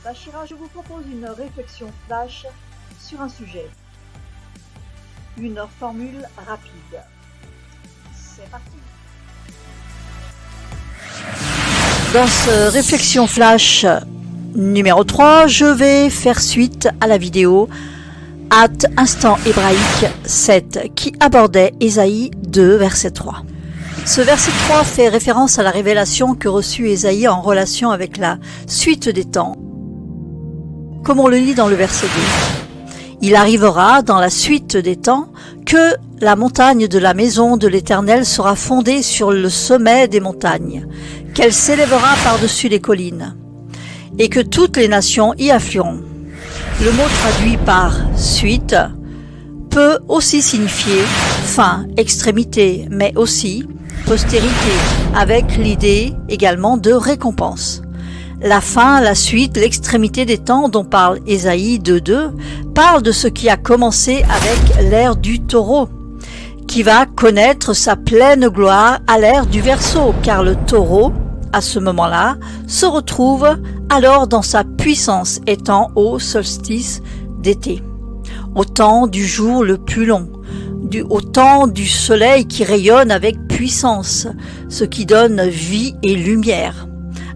Bachira, je vous propose une réflexion flash sur un sujet. Une formule rapide. C'est parti. Dans ce réflexion flash numéro 3, je vais faire suite à la vidéo Instant hébraïque 7 qui abordait Ésaïe 2 verset 3. Ce verset 3 fait référence à la révélation que reçut Ésaïe en relation avec la suite des temps. Comme on le lit dans le verset 2. Il arrivera dans la suite des temps que la montagne de la maison de l'Éternel sera fondée sur le sommet des montagnes, qu'elle s'élèvera par-dessus les collines, et que toutes les nations y afflueront. Le mot traduit par « suite » peut aussi signifier fin, extrémité, mais aussi postérité, avec l'idée également de récompense. La fin, la suite, l'extrémité des temps dont parle Ésaïe 2.2 parle de ce qui a commencé avec l'ère du taureau, qui va connaître sa pleine gloire à l'ère du Verseau, car le taureau, à ce moment-là, se retrouve alors dans sa puissance, étant au solstice d'été, au temps du jour le plus long, au temps du soleil qui rayonne avec puissance, ce qui donne vie et lumière.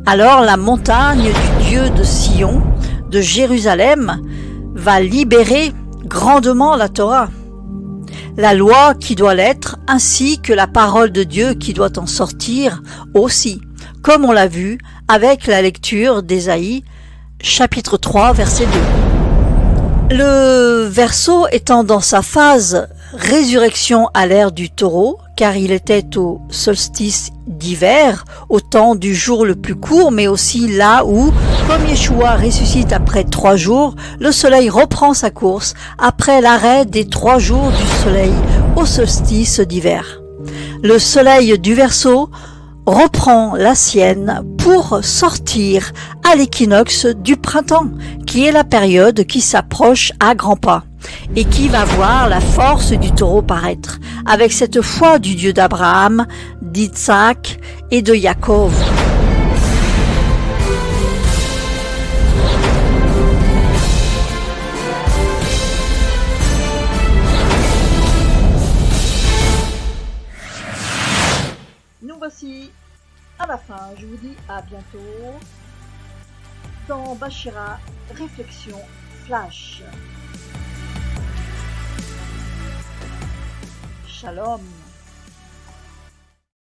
Alors la montagne du Dieu de Sion, de Jérusalem, va libérer grandement la Torah, la loi qui doit l'être, ainsi que la parole de Dieu qui doit en sortir aussi, comme on l'a vu avec la lecture d'Ésaïe, chapitre 3, verset 2. Le Verseau étant dans sa phase résurrection à l'ère du taureau, car il était au solstice d'hiver, au temps du jour le plus court, mais aussi là où, comme Yeshua ressuscite après 3 jours, le soleil reprend sa course après l'arrêt des 3 jours du soleil au solstice d'hiver. Le soleil du Verseau reprend la sienne pour sortir à l'équinoxe du printemps, qui est la période qui s'approche à grands pas et qui va voir la force du taureau paraître, avec cette foi du Dieu d'Abraham, d'Isaac et de Jacob. Nous voici à la fin. Je vous dis à bientôt dans Bachira Réflexion Flash. Shalom.